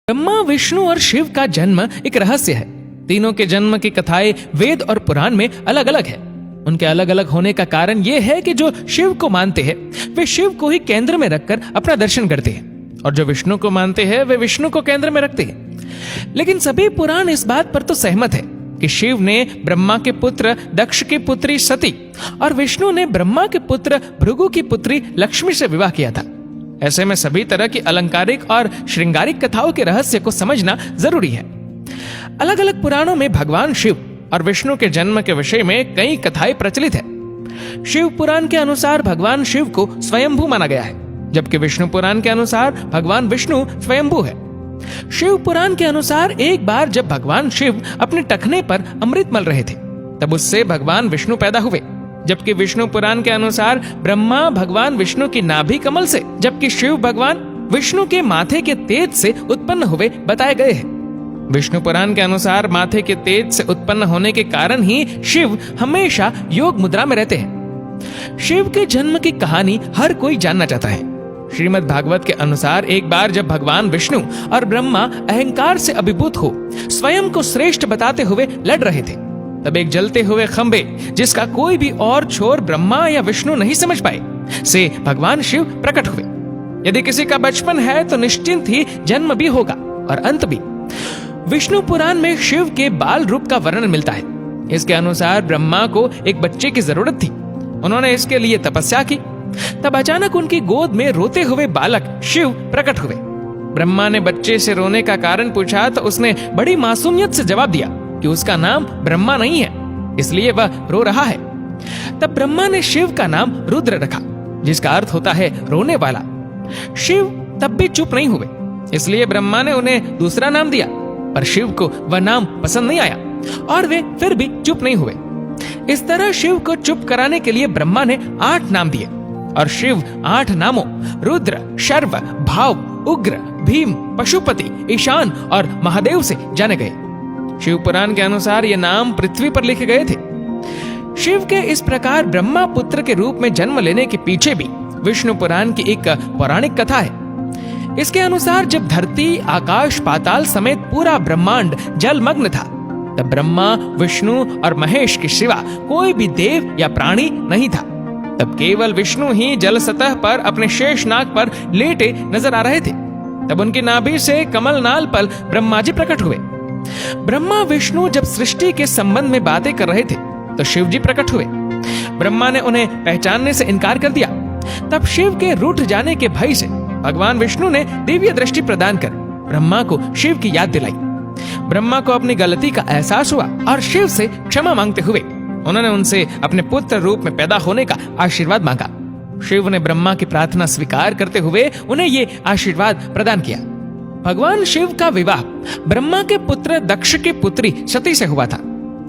ब्रह्मा, विष्णु और शिव का जन्म एक रहस्य है। तीनों के जन्म की कथाएं वेद और पुराण में अलग अलग है। उनके अलग अलग होने का कारण यह है कि जो शिव को मानते हैं वे शिव को ही केंद्र में रखकर अपना दर्शन करते हैं, और जो विष्णु को मानते हैं वे विष्णु को केंद्र में रखते हैं। लेकिन सभी पुराण इस बात पर तो सहमत है कि शिव ने ब्रह्मा के पुत्र दक्ष की पुत्री सती और विष्णु ने ब्रह्मा के पुत्र भृगु की पुत्री लक्ष्मी से विवाह किया था। ऐसे में सभी तरह की अलंकारिक और श्रृंगारिक कथाओं के रहस्य को समझना जरूरी है। अलग अलग पुराणों में भगवान शिव और विष्णु के जन्म के विषय में कई कथाएं प्रचलित है। शिव पुराण के अनुसार भगवान शिव को स्वयंभू माना गया है, जबकि विष्णु पुराण के अनुसार भगवान विष्णु स्वयंभू है। शिव पुराण के अनुसार एक बार जब भगवान शिव अपने टखने पर अमृत मल रहे थे तब उससे भगवान विष्णु पैदा हुए, जबकि विष्णु पुराण के अनुसार ब्रह्मा भगवान विष्णु की नाभि कमल से, जबकि शिव भगवान विष्णु के माथे के तेज से उत्पन्न हुए बताए गए हैं। विष्णु पुराण के अनुसार माथे के तेज से उत्पन्न होने के कारण ही शिव हमेशा योग मुद्रा में रहते हैं। शिव के जन्म की कहानी हर कोई जानना चाहता है। श्रीमद् भागवत के अनुसार एक बार जब भगवान विष्णु और ब्रह्मा अहंकार से अभिभूत हो स्वयं को श्रेष्ठ बताते हुए लड़ रहे थे, तब एक जलते हुए खंबे जिसका कोई भी और छोर ब्रह्मा या विष्णु नहीं समझ पाए से भगवान शिव प्रकट हुए। यदि किसी का बचपन है तो निश्चिंत ही जन्म भी होगा और अंत भी। विष्णु पुराण में शिव के बाल रूप का वर्णन मिलता है। इसके अनुसार ब्रह्मा को एक बच्चे की जरूरत थी। उन्होंने इसके लिए तपस्या की। तब अचानक उनकी गोद में रोते हुए बालक शिव प्रकट हुए। ब्रह्मा ने बच्चे से रोने का कारण पूछा तो उसने बड़ी मासूमियत से जवाब दिया कि उसका नाम ब्रह्मा नहीं है, इसलिए वह रो रहा है। तब ब्रह्मा ने शिव का नाम रुद्र रखा, जिसका अर्थ होता है रोने वाला। शिव तब भी चुप नहीं हुए, इसलिए ब्रह्मा ने उन्हें दूसरा नाम दिया, पर शिव को वह नाम पसंद नहीं आया और वे फिर भी चुप नहीं हुए। इस तरह शिव को चुप कराने के लिए ब्रह्मा ने 8 नाम दिए और शिव 8 नामों रुद्र, शर्व, भाव, उग्र, भीम, पशुपति, ईशान और महादेव से जाने गए। शिव पुराण के अनुसार ये नाम पृथ्वी पर लिखे गए थे। शिव के इस प्रकार ब्रह्मा पुत्र के रूप में जन्म लेने के पीछे भी विष्णु पुराण की एक पौराणिक कथा है। इसके अनुसार जब धरती, आकाश, पाताल समेत पूरा ब्रह्मांड जलमग्न था तब ब्रह्मा, विष्णु और महेश के सिवा कोई भी देव या प्राणी नहीं था। तब केवल विष्णु ही जल सतह पर अपने शेषनाग पर लेटे नजर आ रहे थे। तब उनकी नाभि से कमल नाल पर ब्रह्मा जी प्रकट हुए। ब्रह्मा विष्णु जब सृष्टि के संबंध में बातें कर रहे थे तो शिव जी प्रकट हुए। ब्रह्मा ने उन्हें पहचानने से इनकार कर दिया। तब शिव के रूठ जाने के भय से भगवान विष्णु ने दिव्य दृष्टि प्रदान कर ब्रह्मा को शिव की याद दिलाई। ब्रह्मा को अपनी गलती का एहसास हुआ और शिव से क्षमा मांगते हुए उन्होंने उनसे अपने पुत्र रूप में पैदा होने का आशीर्वाद मांगा। शिव ने ब्रह्मा की प्रार्थना स्वीकार करते हुए उन्हें ये आशीर्वाद प्रदान किया। भगवान शिव का विवाह ब्रह्मा के पुत्र दक्ष की पुत्री सती से हुआ था।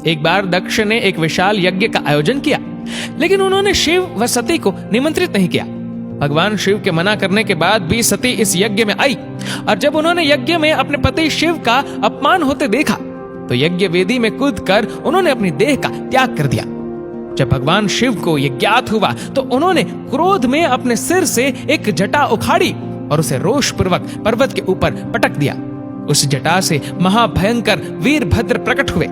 एक बार दक्ष ने एक विशाल यज्ञ का आयोजन किया, लेकिन उन्होंने शिव व सती को निमंत्रित नहीं किया। भगवान शिव के मना करने के बाद भी सती इस यज्ञ में आई और जब उन्होंने यज्ञ में अपने पति शिव का अपमान होते देखा तो यज्ञ वेदी में कूदकर उन्होंने अपनी देह का त्याग कर दिया। जब भगवान शिव को यह ज्ञात हुआ तो उन्होंने क्रोध में अपने सिर से एक जटा उखाड़ी और उसे रोष पूर्वक पर्वत के ऊपर पटक दिया। उस जटा से महाभयंकर वीरभद्र प्रकट हुए।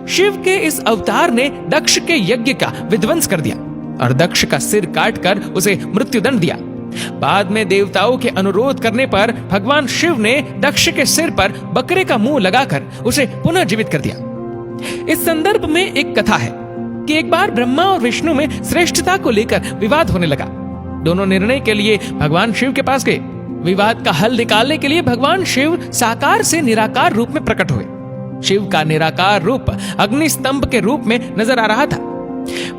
शिव के इस अवतार ने दक्ष के यज्ञ का विध्वंस कर दिया और दक्ष का सिर काटकर उसे मृत्युदंड दिया। बाद में देवताओं के अनुरोध करने पर भगवान शिव ने दक्ष के सिर पर बकरे का मुंह लगाकर उसे पुनः जीवित कर दिया। इस संदर्भ में एक कथा है कि एक बार ब्रह्मा और विष्णु में श्रेष्ठता को लेकर विवाद होने लगा। दोनों निर्णय के लिए भगवान शिव के पास गए। विवाद का हल निकालने के लिए भगवान शिव साकार से निराकार रूप में प्रकट हुए। शिव का निराकार रूप अग्नि स्तंभ के रूप में नजर आ रहा था।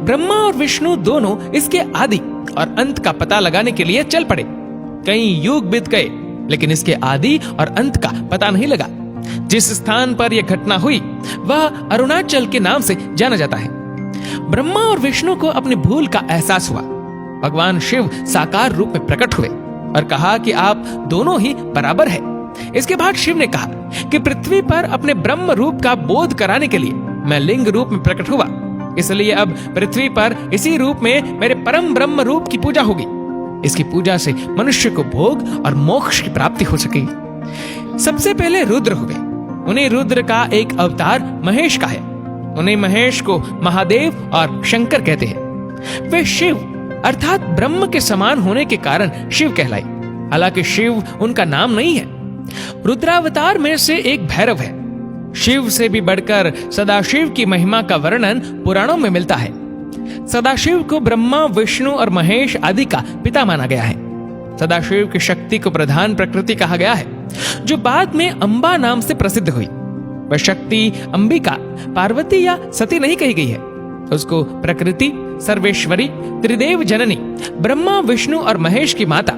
ब्रह्मा और विष्णु दोनों इसके आदि और अंत का पता लगाने के लिए चल पड़े। कई युग बीत गए, लेकिन इसके आदि और अंत का पता नहीं लगा। जिस स्थान पर यह घटना हुई वह अरुणाचल के नाम से जाना जाता है। ब्रह्मा और विष्णु को अपनी भूल का एहसास हुआ। भगवान शिव साकार रूप में प्रकट हुए और कहा कि आप दोनों ही बराबर है। इसके बाद शिव ने कहा कि पृथ्वी पर अपने ब्रह्म रूप का बोध कराने के लिए मैं लिंग रूप में प्रकट हुआ, इसलिए अब पृथ्वी पर इसी रूप में मेरे परम ब्रह्म रूप की पूजा होगी। इसकी पूजा से मनुष्य को भोग और मोक्ष की प्राप्ति हो सकेगी। सबसे पहले रुद्र हुए। उन्हें रुद्र का एक अवतार महेश का है। उन्हें महेश को महादेव और शंकर कहते हैं। वे शिव अर्थात ब्रह्म के समान होने के कारण शिव कहलाए। हालांकि शिव उनका नाम नहीं है। रुद्रावतार में से एक भैरव है। शिव से भी बढ़कर सदाशिव की महिमा का वर्णन पुराणों में मिलता है। सदाशिव को ब्रह्मा, विष्णु और महेश आदि का पिता माना गया है। सदाशिव की शक्ति को प्रधान प्रकृति कहा गया है, जो बाद में अंबा नाम से प्रसिद्ध हुई। वह शक्ति अंबिका, पार्वती या सती नहीं कही गई है। उसको प्रकृति, सर्वेश्वरी, त्रिदेव जननी, ब्रह्मा, विष्णु और महेश की माता,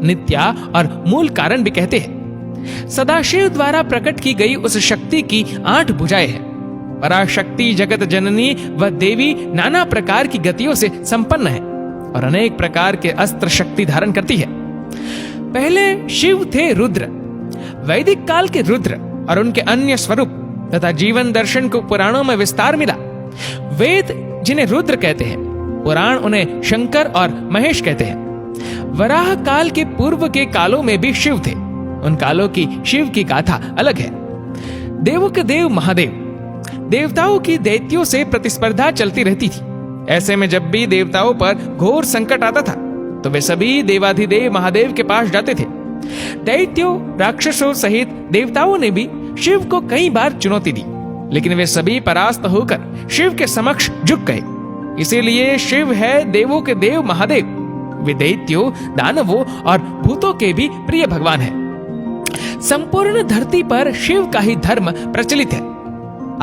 नित्या और मूल कारण भी कहते हैं। सदाशिव द्वारा प्रकट की गई उस शक्ति की 8 भुजाएं हैं। पराशक्ति जगत जननी व देवी नाना प्रकार की गतियों से संपन्न है और अनेक प्रकार के अस्त्र शक्ति धारण करती है। पहले शिव थे रुद्र। वैदिक काल के रुद्र और उनके अन्य स्वरूप तथा जीवन दर्शन को पुराणों में विस्तार मिला। वेद जिन्हें रुद्र कहते हैं, पुराण उन्हें शंकर और महेश कहते हैं। वराह काल के पूर्व के कालों में भी शिव थे। उन कालों की शिव की गाथा अलग है। देवों के देव महादेव। देवताओं की दैत्यों से प्रतिस्पर्धा चलती रहती थी। ऐसे में जब भी देवताओं पर घोर संकट आता था तो वे सभी देवाधिदेव महादेव के पास जाते थे। दैत्यों, राक्षसों सहित देवताओं ने भी शिव को कई बार चुनौती दी, लेकिन वे सभी परास्त होकर शिव के समक्ष झुक गए। इसीलिए शिव है देवों के देव महादेव। वे दैत्यों, दानवों और भूतों के भी प्रिय भगवान हैं। संपूर्ण धरती पर शिव का ही धर्म प्रचलित है।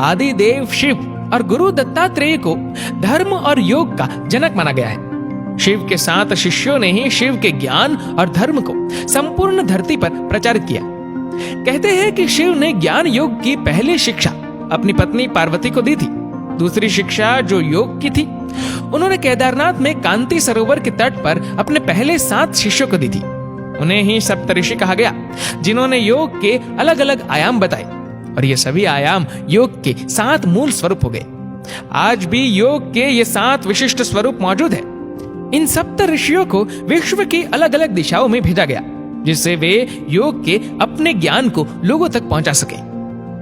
आदि देव शिव और गुरु दत्तात्रेय को धर्म और योग का जनक माना गया है। शिव के 7 शिष्यों ने ही शिव के ज्ञान और धर्म को संपूर्ण धरती पर प्रचारित किया। कहते हैं कि शिव ने ज्ञान योग की पहली शिक्षा अपनी पत्नी पार्वती को दी थी। दूसरी शिक्षा जो योग की थी, उन्होंने केदारनाथ में कांति सरोवर के तट पर अपने पहले 7 शिष्यों को दी थी। उन्हें ही सप्तऋषि कहा गया, जिन्होंने योग के अलग अलग आयाम बताए और ये सभी आयाम योग के 7 मूल स्वरूप हो गए। आज भी योग के ये 7 विशिष्ट स्वरूप मौजूद है। इन सप्तऋषियों को विश्व की अलग अलग दिशाओं में भेजा गया, जिससे वे योग के अपने ज्ञान को लोगों तक पहुंचा सके।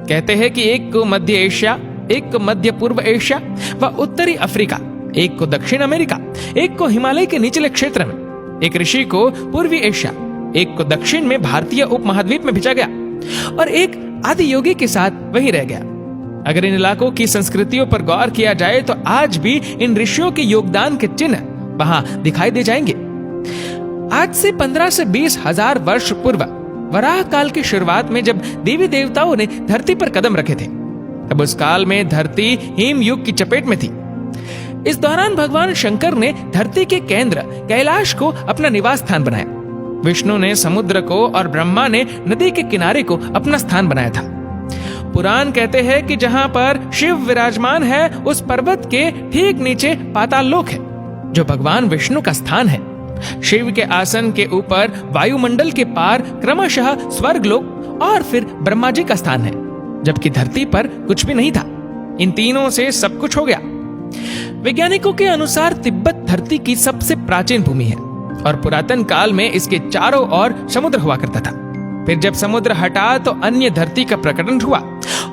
कहते हैं कि एक को मध्य एशिया, एक को मध्य पूर्व एशिया व उत्तरी अफ्रीका, एक को दक्षिण अमेरिका, एक को हिमालय के निचले क्षेत्र में, एक ऋषि को पूर्वी एशिया, एक को दक्षिण में भारतीय उपमहाद्वीप में भेजा गया और एक आदि योगी के साथ वहीं रह गया। अगर इन इलाकों की संस्कृतियों पर गौर किया जाए तो आज भी इन ऋषियों के योगदान के चिन्ह वहां दिखाई दे जाएंगे। आज से 15 से 20 हजार वर्ष पूर्व वराह काल की शुरुआत में जब देवी देवताओं ने धरती पर कदम रखे थे, तब उस काल में धरती हिम युग की चपेट में थी। इस दौरान भगवान शंकर ने धरती के केंद्र कैलाश को अपना निवास स्थान बनाया। विष्णु ने समुद्र को और ब्रह्मा ने नदी के किनारे को अपना स्थान बनाया था। पुराण कहते हैं कि जहां पर शिव विराजमान है, उस पर्वत के ठीक नीचे पाताल लोक है, जो भगवान विष्णु का स्थान है। शिव के आसन के ऊपर वायुमंडल के पार क्रमशः स्वर्गलोक और फिर ब्रह्मा जी का स्थान है, जबकि धरती पर कुछ भी नहीं था। इन तीनों से सब कुछ हो गया। वैज्ञानिकों के अनुसार तिब्बत धरती की सबसे प्राचीन भूमि है और पुरातन काल में इसके चारों ओर समुद्र हुआ करता था। फिर जब समुद्र हटा तो अन्य धरती का प्रकटन हुआ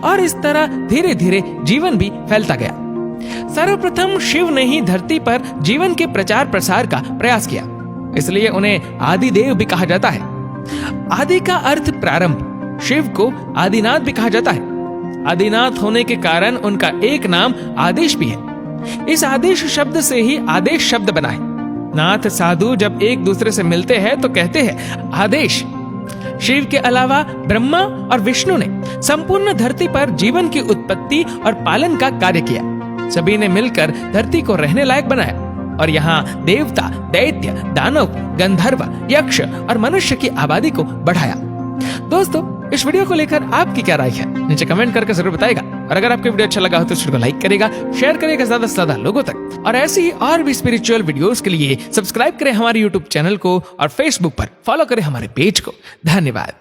और इस तरह धीरे धीरे जीवन भी फैलता गया। सर्वप्रथम शिव ने ही धरती पर जीवन के प्रचार प्रसार का प्रयास किया, इसलिए उन्हें आदि देव भी कहा जाता है। आदि का अर्थ प्रारंभ। शिव को आदिनाथ भी कहा जाता है। आदिनाथ होने के कारण उनका एक नाम आदेश भी है। इस आदेश शब्द से ही आदेश शब्द बना है। नाथ साधु जब एक दूसरे से मिलते हैं तो कहते हैं आदेश। शिव के अलावा ब्रह्मा और विष्णु ने संपूर्ण धरती पर जीवन की उत्पत्ति और पालन का कार्य किया। सभी ने मिलकर धरती को रहने लायक बनाया और यहाँ देवता, दैत्य, दानव, गंधर्व, यक्ष और मनुष्य की आबादी को बढ़ाया। दोस्तों, इस वीडियो को लेकर आपकी क्या राय है, नीचे कमेंट करके जरूर बताएगा। और अगर आपको वीडियो अच्छा लगा हो तो इस वीडियो को लाइक करेगा, शेयर करेगा ज्यादा से ज्यादा लोगों तक। और ऐसी ही और भी स्पिरिचुअल वीडियोस के लिए सब्सक्राइब करें हमारे यूट्यूब चैनल को और फेसबुक पर फॉलो करें हमारे पेज को। धन्यवाद।